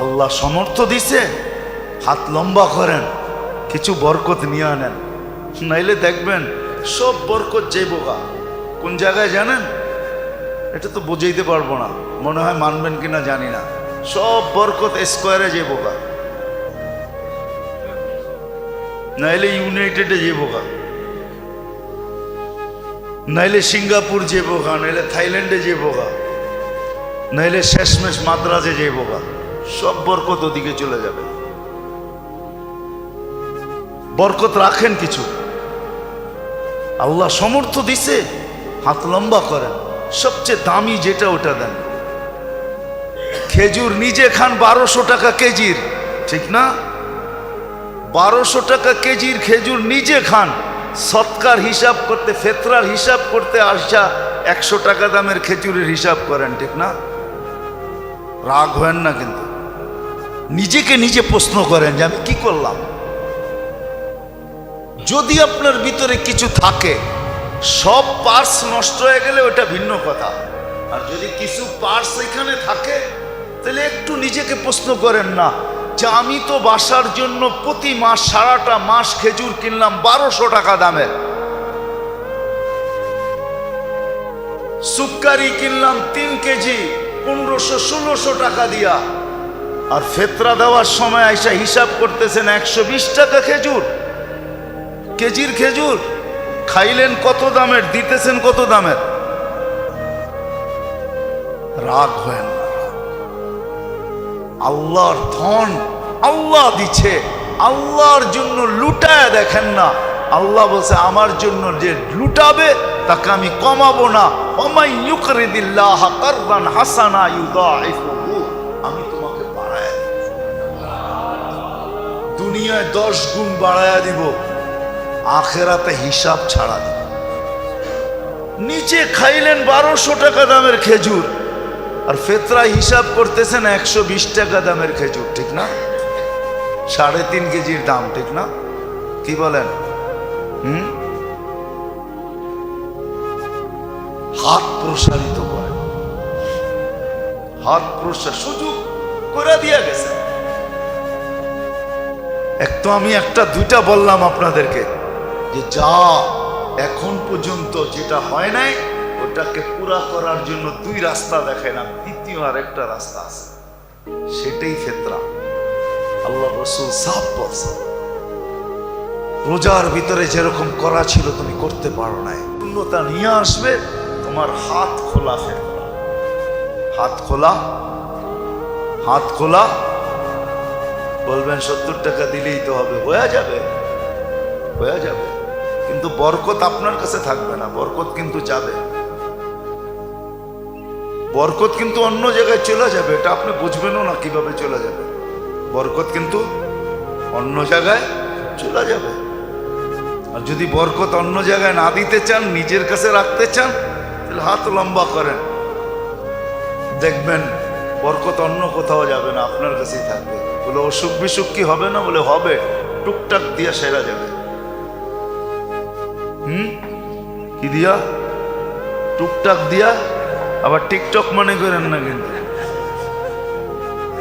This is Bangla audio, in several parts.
আল্লাহ সমর্থ দিছে, হাত লম্বা করেন, কিছু বরকত নিয়ে আনেন, নাইলে দেখবেন সব বরকত যাইবগা। কোন জায়গায় জানেন? এটা তো বুঝাইতে পারবো না, মনে হয় মানবেন কিনা জানি না। সব বরকত স্কোয়ারে যাইবগা, নাইলে ইউনাইটেডে যাইবগা, নাইলে সিঙ্গাপুর যাইবগা, নাইলে থাইল্যান্ডে যাইবগা, নাইলে শেষমেশ মাদ্রাজে যাইবগা। সব বরকত ওদিকে চলে যাবে। বরকত রাখেন কিছু, আল্লাহ সমর্থ দিছে, হাত লম্বা করেন, সবচেয়ে দামি যেটা ওটা দেন। খেজুর নিজে খান 1200 টাকা কেজির, ঠিক না? 1200 টাকা কেজির খেজুর নিজে খান, সৎকার হিসাব করতে, ফেতরার হিসাব করতে আসা 100 টাকা দামের খেজুরের হিসাব করেন, ঠিক না? রাগ হয় না, কিন্তু নিজেকে নিজে প্রশ্ন করেন যে আমি কি করলাম। যদি আপনার ভিতরে কিছু থাকে, সব পার্টস নষ্ট হয়ে গেলে ওটা ভিন্ন কথা, আর যদি কিছু পার্টস এখানে থাকে তাহলে একটু নিজেকে প্রশ্ন করেন না যে আমি তো বাসার জন্য প্রতি মাস, সারাটা মাস খেজুর কিনলাম 1200 টাকা দামের, সুক্কারি কিনলাম 3 কেজি 1500-1600 টাকা দিয়া, আর ফেতরা দেওয়ার সময় আইসা হিসাব করতেছেন 120 টাকা খেজুর, কেজির খেজুর। খাইলেন কত দামের, দিতেছেন কত দামের? রাগ হয় না। আল্লাহর ধন আল্লাহ দিচ্ছে, আল্লাহর জন্য লুটায় দেখেন না। আল্লাহ বলছে আমার জন্য যে লুটাবে তাকে আমি কমাবো না। ওমাই ইউকরিদিল্লাহ কারদান হাসানা ইউদাইফুহু, আমি তোমাকে বাড়ায় দুনিয়ায় 10 গুণ বাড়ায়া দিব, আখেরাতে হিসাব ছাড়া দিব। নিচে খাইলেন 1200 টাকা দামের খেজুর, আর ফেতরা হিসাব করতেছেন 120 টাকা দামের খেজুর, ঠিক না? 3.5 কেজির দাম, ঠিক না? কি বলেন? হাত প্রসারিত করেন, হাত প্রসার সুযোগ করে দিয়া গেছে। এক তো আমি একটা দুইটা বললাম আপনাদেরকে যে যা এখন পর্যন্ত যেটা হয় নাই ওটাকে পুরা করার জন্য 2 রাস্তা দেখাইলাম, দ্বিতীয় আরেকটা রাস্তা আছে, সেটাই ফেতরা। আল্লাহ রাসূল সাফ বলছে, রোজার ভিতরে যেরকম করা ছিল তুমি করতে পারো নাই, পূর্ণতা নিয়ে আসবে তোমার হাত খোলা ফেতরা। হাত খোলা, হাত খোলা। বলবেন 70 টাকা দিলেই তো হবে, হয়ে যাবে, হয়ে যাবে, কিন্তু বরকত আপনার কাছে থাকবে না, বরকত কিন্তু যাবে, বরকত কিন্তু অন্য জায়গায় চলে যাবে। এটা আপনি বুঝবেনও না কিভাবে চলে যাবে, বরকত কিন্তু অন্য জায়গায় চলে যাবে। আর যদি বরকত অন্য জায়গায় না দিতে চান, নিজের কাছে রাখতে চান, তাহলে হাত লম্বা করেন, দেখবেন বরকত অন্য কোথাও যাবে না, আপনার কাছেই থাকবে। বলে অসুখ বিসুখ কি হবে না? বলে হবে, টুকটাক দিয়া সেরা যাবে। কি দিয়া? টুকটাক দিয়া। আবার টিকটক মনে করেন না, কিন্তু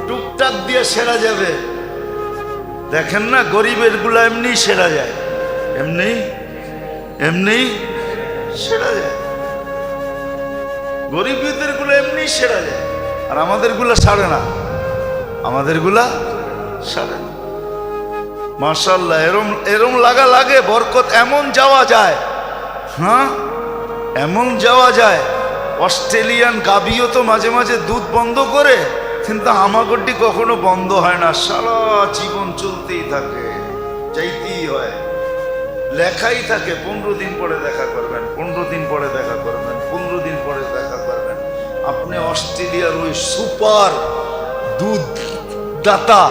টুকটাক দিয়া সেরা যাবে। দেখেন না গরিবের গুলা এমনি সেরা যায়, এমনি এমনি সেরা যায়, গরিবদের গুলো এমনি সেরা যায়, আর আমাদের গুলা সারে না, আমাদের গুলা সারে না। মাশাআল্লাহ, এরম এরম লাগা লাগে, বরকত এমন যাওয়া যায়, হ্যাঁ এমন যাওয়া যায়। অস্ট্রেলিয়ান গাভীও তো মাঝে মাঝে দুধ বন্ধ করে, কিন্তু হামাগুড়ি কখনো বন্ধ হয় না, সারা জীবন চলতেই থাকে, চাইতেই হয়, লেখাই থাকে 15 দিন পরে দেখা করবেন, 15 দিন পরে দেখা করবেন, 15 দিন পরে দেখা করবেন। আপনি অস্ট্রেলিয়ার ওই সুপার দুধ দাতা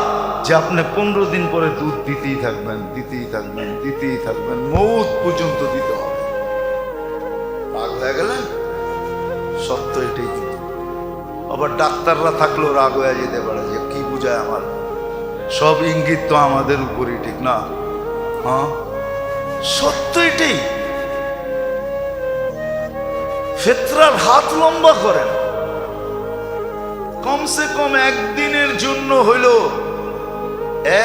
যে আপনি 15 দিন পরে দুধ দিতেই থাকবেন, দিতেই থাকবেন, দিতেই থাকবেন, মৌত পর্যন্ত দিতে হবে। রাগ হয়ে গেলেন? সত্য এটাই। কিন্তু আবার ডাক্তাররা থাকলেও রাগ হয়ে যেতে পারে যে কি বুঝায় আমার, সব ইঙ্গিত তো আমাদের উপরই, ঠিক না? হ্যাঁ সত্য এটাই। ফেতরার হাত লম্বা করেন, কমসে কম একদিনের জন্য হইলো,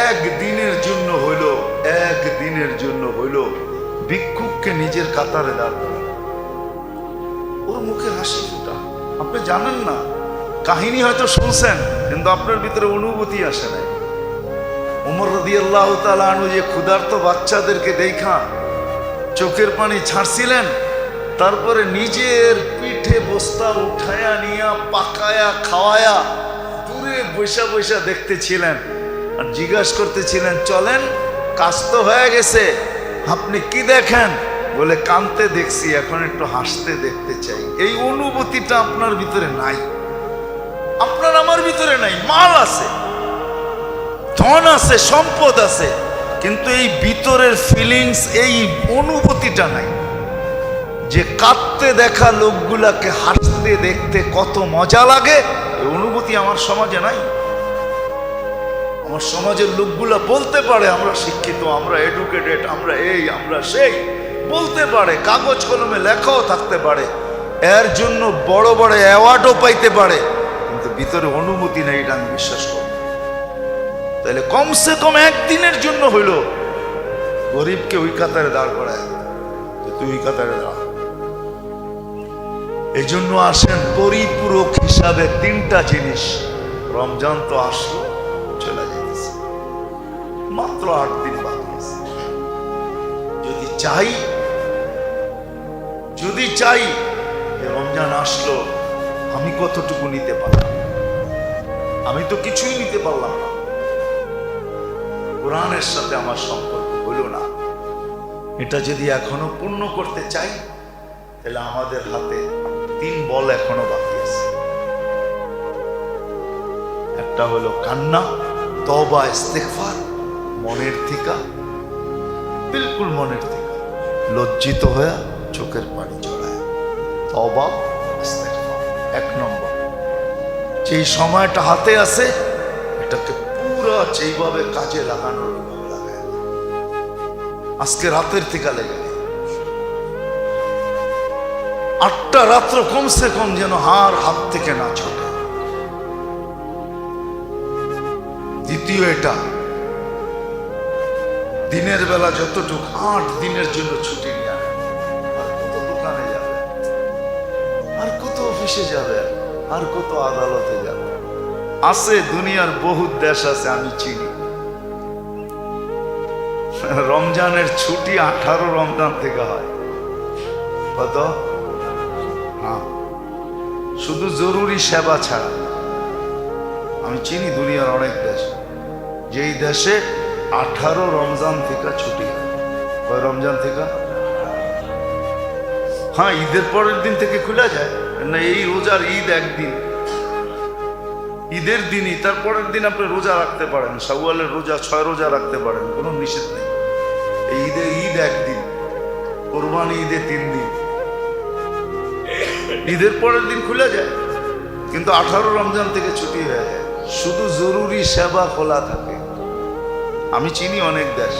একদিনের জন্য হইলো, একদিনের জন্য হইলো ভিক্ষুককে নিজের কাতারে দাঁড় করা, ওর মুখে হাসি ফুটা। আপনি জানেন না, কাহিনী হয়তো শুনছেন কিন্তু আপনার ভিতরে অনুভূতি আসে নাই। ওমর রাদিয়াল্লাহু তাআলা আনহু যে ক্ষুধার্ত বাচ্চাদেরকে দেখা চোখের পানি ছাড়ছিলেন, তারপরে নিজের পিঠে বস্তা উঠায়া নিয়া পাকায়া খাওয়ায়া দূরে বৈশা বৈশা দেখতেছিলেন আর জিজ্ঞাসা করতেছিলেন, চলেন কাজ তো হয়ে গেছে, আপনি কি দেখেন? বলে, কানতে দেখছি, এখন একটু হাসতে দেখতে চাই। এই অনুভূতিটা আপনার ভিতরে নাই, আপনার আমার ভিতরে নাই। মাল আছে, ধন আছে, সম্পদ আছে, কিন্তু এই ভিতরের ফিলিংস, এই অনুভূতিটা নাই যে কাঁদতে দেখা লোকগুলাকে হাসতে দেখতে কত মজা লাগে। এই অনুভূতি আমার সমাজে নাই। আমার সমাজের লোকগুলা বলতে পারে আমরা শিক্ষিত, আমরা এডুকেটেড, আমরা এই আমরা সেই, বলতে পারে, কাগজ কলমে লেখাও থাকতে পারে, এর জন্য বড় বড় অ্যাওয়ার্ডও পাইতে পারে, কিন্তু ভিতরে অনুভূতি নেই, এটা আমি বিশ্বাস করি। তাহলে কমসে কম একদিনের জন্য হইল গরিবকে ওই কাতারে দাঁড় করায়, যে তুই ওই কাতারে দাঁড়া। এই জন্য আসেন পরিপূরক হিসাবে তিনটা জিনিস। রমজান তো আসলো, চলে যাইতেছে, মাত্র 8 দিন বাকি আছে। যদি চাই যে রমজান আসলো, আমি কতটুকু নিতে পারলাম? আমি তো কিছুই নিতে পারলাম না। কোরআনের সাথে আমার সম্পর্ক হইল না। এটা যদি এখনো পূর্ণ করতে চাই, তাহলে আমাদের হাতে 3 বল এখনো বাকি আছে। একটা হলো কান্না, তওবা, ইস্তেগফার, মনের থেকে, বিলকুল মনের থেকে লজ্জিত হয়ে চোখের পানি ঝরায়, তওবা, ইস্তেগফার। 1 নম্বর, যেই সময়টা হাতে আছে এটাকে পুরো যেইভাবে কাজে লাগানোর লাগায়। আজকে রাতের থেকে লেগে 8টা রাত্র কমসে কম যেন হাত থেকে না ছোটে। দ্বিতীয়, এটা দিনের বেলা যতটুকু 8 দিনের জন্য ছুটি নিয়ে আনে। আর কত দোকানে যাবে, আর কত অফিসে যাবে, আর কত আদালতে যাবে। আছে দুনিয়ার বহুত দেশ আছে, আমি চিনি। রমজানের ছুটি 18 রমজান থেকে হয়। কত? হ্যাঁ, শুধু জরুরি সেবা ছাড়া। আমি চিনি দুনিয়ার অনেক দেশ, যেই দেশে 18 রমজান থেকে ছুটি হয়। কয় রমজান থেকে? হ্যাঁ, ঈদের পরের দিন থেকে খুলে যায় না। এই রোজার ঈদ একদিন, ঈদের দিনই, তারপরের দিন আপনি রোজা রাখতে পারেন, শাওয়ালের রোজা 6 রোজা রাখতে পারেন, কোনো নিষেধ নেই। এই ঈদ একদিন, কোরবানি ঈদে 3 দিন, ঈদের পরের দিন খুলে যায়। কিন্তু 18 রমজান থেকে ছুটি হয়ে যায়, শুধু জরুরি সেবা খোলা থাকে। আমি চিনি অনেক দেশ,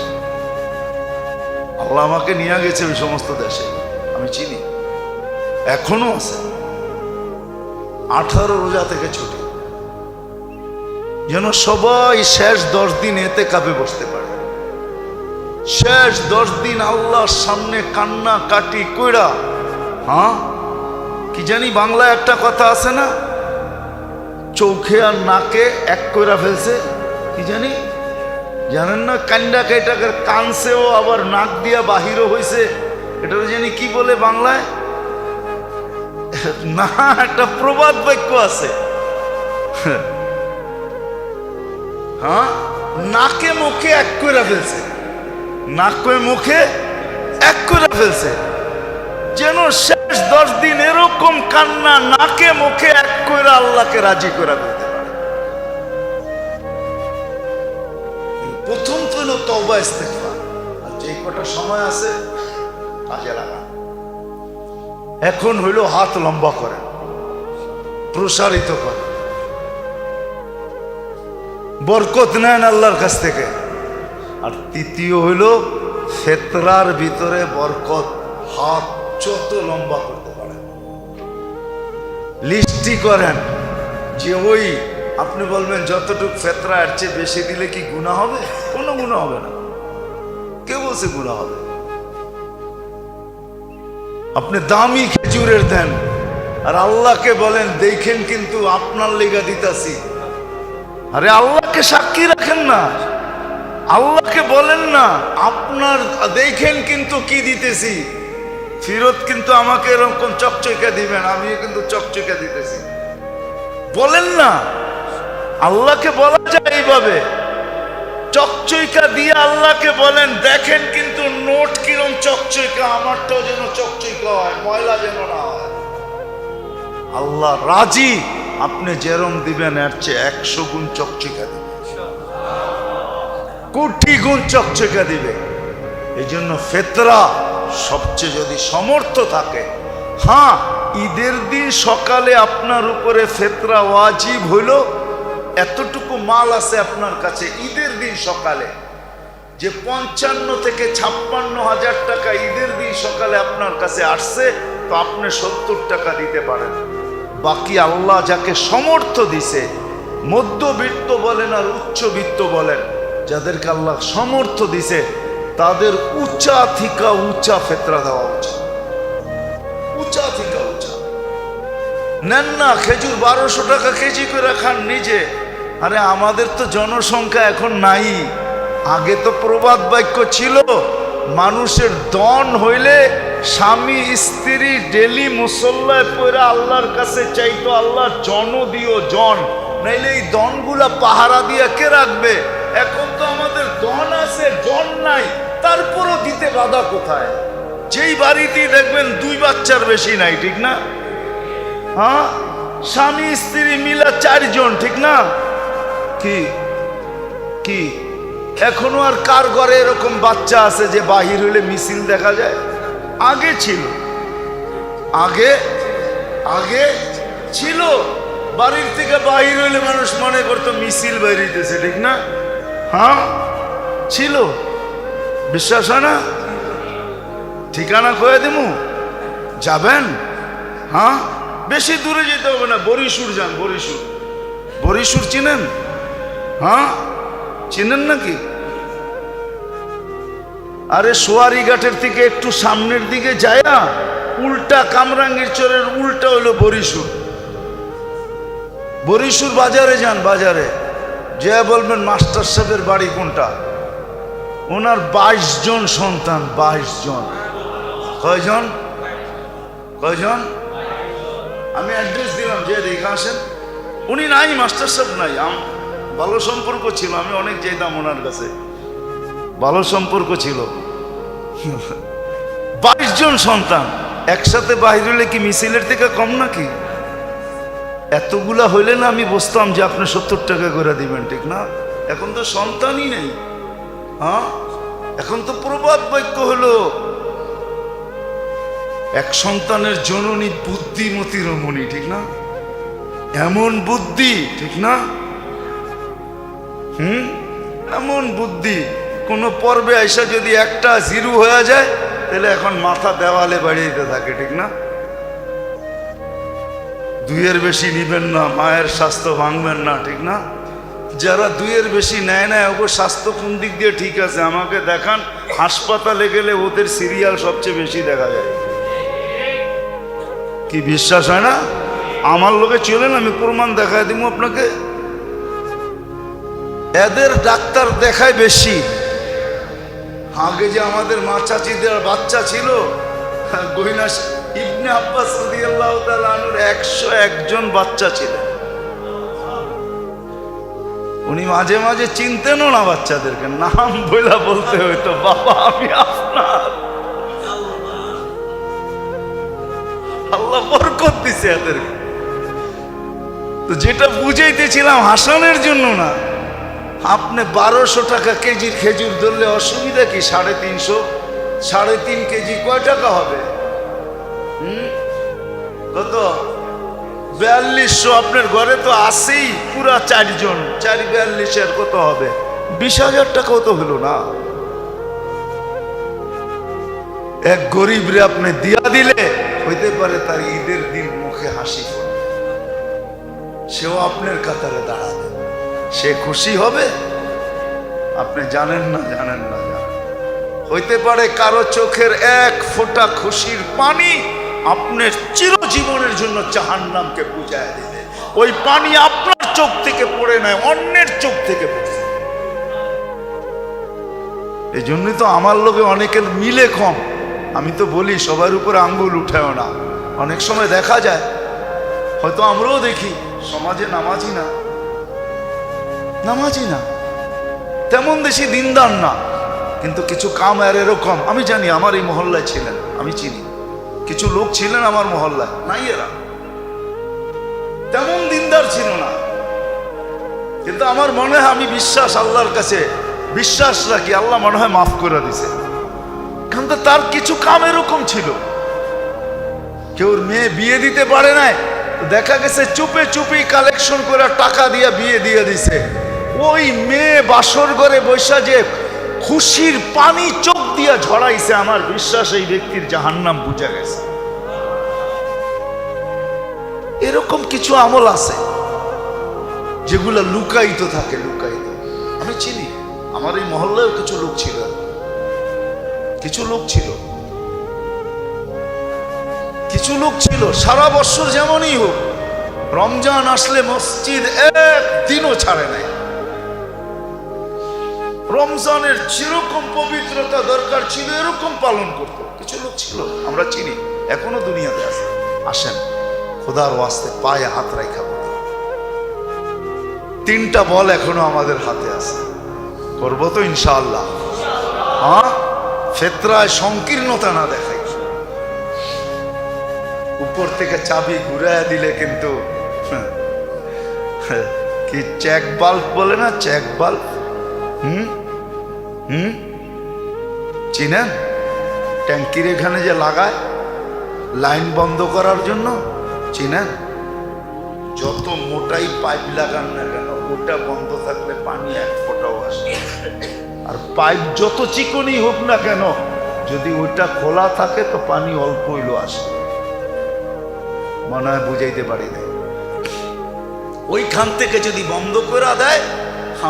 আল্লাহ আমাকে নিয়ে গেছে ওই সমস্ত দেশে, আমি চিনি, এখনো আছে 18 রোজা থেকে ছুটি, যেন সবাই শেষ 10 দিন এতে কাপে বসতে পারে। শেষ 10 দিন আল্লাহর সামনে কান্না কাটি কইরা, হ্যাঁ, কি জানি বাংলায় একটা কথা আছে না, চোখে আর নাকে এক কইরা ফেলছে, কি জানি, জানেন না? কান্ডা কেটাকে কানছেও, আবার নাক দিয়া বাহিরও হয়েছে, এটা জানি কি বলে বাংলায়, না, একটা প্রবাদ বাক্য আছে। হ্যাঁ, নাকে মুখে এক কইরা ফেলছে, নাকে মুখে এক কইরা ফেলছে, যেন শেষ 10 দিন এরকম কান্না নাকে মুখে এক কইরা আল্লাহকে রাজি করা ফেলতে পারে। প্রথম তো হলো তওবা, ইস্তেগফার। আর যে কটা সময় আছে কাজে লাগা। এখন হইল হাত লম্বা করেন, প্রসারিত করেন, বরকত নেন আল্লাহর কাছ থেকে। আর তৃতীয় হইল ফেতরার ভিতরে বরকত, হাত যত লম্বা করতে পারেন, লিস্টি করেন, যে ওই আপনি বলবেন যতটুক ফেতরা এর চেয়ে বেশি দিলে কি গুনাহ হবে? কোনো গুনাহ হবে না। কে বলছে গুনাহ হবে? আপনি দামি খেজুরের দেন আর আল্লাহকে বলেন দেখেন কিন্তু আপনার লেগা দিতাছি। আরে আল্লাহকে সাক্ষী রাখেন না, আল্লাহকে বলেন না আপনার দেখেন কিন্তু কি দিতেছি, ফিরত কিন্তু আমাকে এরকম চকচকা দিবেন, আমিও কিন্তু চকচকা দিতেছি বলেন না। আল্লাহকে বলা যায় এইভাবে, চকচকা দিয়ে আল্লাহকে বলেন দেখেন কিন্তু নোট কিরম চকচকা, আমারটাও যেন চকচকা হয়, ময়লা যেন না হয়। আল্লাহ রাজি, আপনি যেরম দিবেন এর চেয়ে 100 গুণ চকচকা দিবে, কোটি গুণ চকচকা দিবে। এই জন্য ফেতরা সবচেয়ে যদি সমর্থ থাকে, হ্যাঁ ঈদের দিন সকালে আপনার উপরে ফেতরা ওয়াজিব হইল, এতটুকু মাল আছে আপনার কাছে ঈদের দিন সকালে, যে 55 থেকে 56 হাজার টাকা ঈদের দিন সকালে আপনার কাছে আসছে, তো আপনি 70 টাকা দিতে পারেন। বাকি আল্লাহ যাকে সমর্থ দিছে, মধ্যবিত্ত বলেন আর উচ্চবিত্ত বলেন, যাদেরকে আল্লাহ সমর্থ দিছে তাদের উঁচা থেকে উঁচা ফেতরা দেওয়া উচিত, উঁচা থেকে উঁচা। নেন না খেজুর 1200 টাকা কেজি করে খান নিজে। আরে আমাদের তো জনসংখ্যা এখন নাই, আগে তো প্রবাদ বাক্য ছিল, মানুষের দন হইলে স্বামী স্ত্রী ডেলি মুসল্লায় পড়ে আল্লাহর কাছে চাইতো আল্লাহ জন দিও জন, নাইলে এই দনগুলা পাহারা দিয়ে কে রাখবে? এখন তো আমাদের দন আছে জন নাই, তারপরও দিতে বাধা কোথায়? যেই বাড়িতেই দেখবেন 2 বাচ্চার বেশি নাই, ঠিক না? হ্যাঁ, স্বামী স্ত্রী মিলা 4 জন, ঠিক না? কি কি এখনো আর কার ঘরে এরকম বাচ্চা আছে যে বাহির হইলে মিছিল দেখা যায়? আগে ছিল, আগে আগে ছিল, বাড়ির থেকে বাহির হইলে মানুষ মনে করতো মিছিল বেরিয়েছে, ঠিক না? হ্যাঁ ছিল, বিশ্বাস হয় না? ঠিকানা কয়ে দেবো, যাবেন? হ্যাঁ, বেশি দূরে যেতে হবে না, বরিশুর যান, বরিশুর। বরিশুর চিনেন? হ্যাঁ চিনেন নাকি? আরে সোয়ারি ঘাটের থেকে একটু সামনের দিকে যায়া উল্টা কামরাঙ্গীর চরের উল্টা হইলো বরিশুর। বরিশুর বাজারে যান, বাজারে যে বলবেন মাস্টার সাহেবের বাড়ি কোনটা? ওনার 22 জন সন্তান, 22 জন। কয়জন? কয়জন? আমি অ্যাড্রেস দিলাম, যে দেখে আসেন। উনি নাই, মাস্টার সাহেব নাই, ভালো সম্পর্ক ছিল, আমি অনেক যেতাম ওনার কাছে, ভালো সম্পর্ক ছিল। 22 জন সন্তান একসাথে বাহির হইলে কি মিছিলের থেকে কম নাকি? এতগুলা হইলে না আমি বুঝতাম যে আপনি 70 টাকা করে দিবেন, ঠিক না? এখন তো সন্তানই নেই। হ্যাঁ, এখন তো প্রবাদ বাক্য হলো এক সন্তানের জননী বুদ্ধিমতী রমণী, ঠিক না? এমন বুদ্ধি, ঠিক না? এমন বুদ্ধি, কোন পর্বে আইসা যদি একটা 0 হয়ে যায় তাহলে এখন মাথা দেওয়ালে বাড়িয়ে থাকে, ঠিক না? 2-এর বেশি নিবেন না, মায়ের স্বাস্থ্য ভাঙবেন না, ঠিক না? যারা 2-এর বেশি নেয় না, ওর স্বাস্থ্য কোন দিক দিয়ে ঠিক আছে আমাকে দেখান। হাসপাতালে গেলে ওদের সিরিয়াল সবচেয়ে বেশি দেখা যায়। কি বিশ্বাস হয় না? আমার লোকে চলেন, আমি প্রমাণ দেখায় দিব আপনাকে। এদের ডাক্তার দেখায় বেশি। আগে যে আমাদের মা চাচিদের বাচ্চা ছিল, গহিনা ইবনে আব্বাস রাদিয়াল্লাহু তাআলা আনহুর 101 জন বাচ্চা ছিলেন। উনি মাঝে মাঝে চিনতেনও না বাচ্চাদেরকে, নাম বইলা বলতে হইতো, বাবা আমি আপনার। আল্লাহ বরকত দিছে এদেরকে। তো যেটা বুঝাইতেছিলাম হাসানের জন্য না, আপনি 1200 টাকা কেজির খেজুর ধরলে অসুবিধা কি? 350, 3.5 কেজি কয় টাকা হবে? কত? 4200। আপনার ঘরে তো আসেই পুরা 4 জন, 4-42 কত হবে? 20,000 টাকাও তো হলো না। এক গরিব রে আপনি দিয়া দিলে হইতে পারে তার ঈদের দিন মুখে হাসি পড়ে। সেও আপনার কাতারে দাঁড়াবে। সে খুশি হবে? আপনি জানেন না, জানেন না, জানেন। হইতে পারে কারো চোখের এক ফোঁটা খুশির পানি আপনার চিরজীবনের জন্য জাহান্নামকে বুঝায় দেবে। ওই পানি আপনার চোখ থেকে পড়ে নাই, অন্যের চোখ থেকে পড়ছে। এই জন্যই তো আমার লোকে অনেকের মিলে কম। আমি তো বলি সবার উপরে আঙ্গুল উঠেও না। অনেক সময় দেখা যায়, হয়তো আমরাও দেখি, সমাজে নামাজি না, নামাজি না, তেমন বেশি দিনদার না, কিন্তু কিছু কাম আর এরকম। আমি জানি, আমার এই মহল্লায় ছিলেন, আমি চিনি কিছু লোক ছিলেন আমার মহল্লায়, নাই এরা তেমন দিনদার ছিল না, কিন্তু আমার মনে হয়, আমি বিশ্বাস আল্লাহর কাছে বিশ্বাস রাখি, আল্লাহ মনে হয় মাফ করে দিছে। কিন্তু তার কিছু কাম এরকম ছিল, কেউ মেয়ে বিয়ে দিতে পারে নাই, দেখা গেছে চুপে চুপি কালেকশন করে টাকা দিয়ে বিয়ে দিয়ে দিছে। ওই মেয়ে বাসর ঘরে বৈশা যে খুশির পানি চোখ দিয়া ঝরাইছে, আমার বিশ্বাস এই ব্যক্তির জাহান্নাম বুঝা গেছে। এরকম কিছু আমল আছে যেগুলো লুকায়িত থাকে, লুকায়িত। আমি চিনি, আমার এই মহল্লায় কিছু লোক ছিল, কিছু লোক ছিল, কিছু লোক ছিল সারা বছর যেমনই হোক, রমজান আসলে মসজিদ একদিনও ছাড়ে নাই। রমজানের যেরকম পবিত্রতা দরকার ছিল এরকম পালন করত। কিছু লোক ছিল, আমরা চিনি, এখনো দুনিয়াতে আছে। আসেন খোদার ওয়াস্তে পায়ে হাত রাখা বলি, 3টা বল এখনো আমাদের হাতে আছে, করবো তো ইনশাআল্লাহ। হ্যাঁ, ফেতরায় সংকীর্ণতা না দেখাই। উপর থেকে চাবি ঘুরাইয়া দিলে কিন্তু কি চেক বাল্ব বলে না, চেক বাল্ব, চিনেন? ট্যাঙ্কির এখানে যে লাগায় লাইন বন্ধ করার জন্য, চিনেন? যত মোটাই পাইপ লাগান না কেন, ওটা বন্ধ থাকলে পানি এক ফোঁটাও আসে। আর পাইপ যত চিকনই হোক না কেন, যদি ওইটা খোলা থাকে তো পানি অল্প হইলো আসে। মনে হয় বুঝাইতে পারি না। ওইখান থেকে যদি বন্ধ করে দেয়,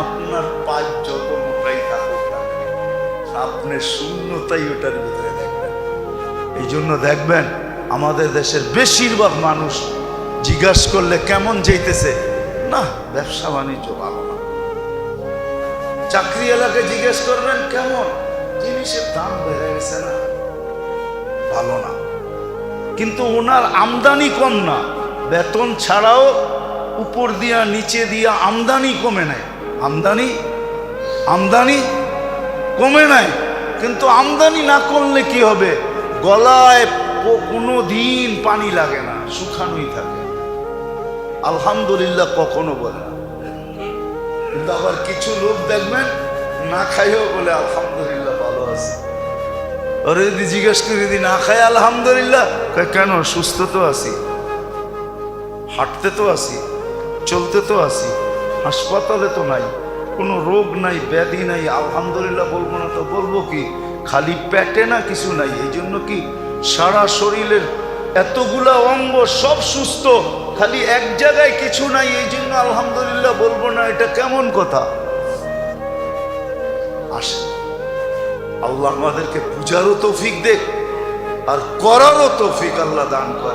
আপনার পাইপ যত মোটাই থাকুক না, আপনার শূন্যতাই ওটার ভিতরে দেখবেন। এই জন্য দেখবেন আমাদের দেশের বেশিরভাগ মানুষ জিজ্ঞাসা করলে কেমন যাইতেছে, না ব্যবসা বাণিজ্য ভালো না। চাকরি এলাকায় জিজ্ঞেস করবেন কেমন, জিনিসের দাম বেড়ে গেছে না, ভালো না। কিন্তু ওনার আমদানি কম না, বেতন ছাড়াও উপর দিয়া নিচে দিয়া আমদানি কমে নাই, আমদানি আমদানি কমে নাই। কিন্তু আমদানি না করলে কি হবে, গলায় কোনো দিন পানি লাগে না, শুকানোই থাকে, আলহামদুলিল্লাহ কখনো বলে না। কিন্তু আবার কিছু লোক দেখবেন না খাইও বলে আলহামদুলিল্লাহ ভালো আছে। ওরে যদি জিজ্ঞেস করি, যদি না খাই আলহামদুলিল্লাহ, কেন? সুস্থ তো আছি, হাঁটতে তো আছি, চলতে তো আছি, হাসপাতালে তো নাই, কোনো রোগ নাই, ব্যাধি নাই, আলহামদুলিল্লাহ বলবো না তো বলবো কি? খালি পেটে না কিছু নাই, এই জন্য কি সারা শরীরের এতগুলা অঙ্গ সব সুস্থ, খালি এক জায়গায় কিছু নাই, এই জন্য আলহামদুলিল্লাহ বলবো না, এটা কেমন কথা? আসে আল্লাহ আমাদেরকে বুঝারও তৌফিক দেখ আর করারও তৌফিক আল্লাহ দান করে।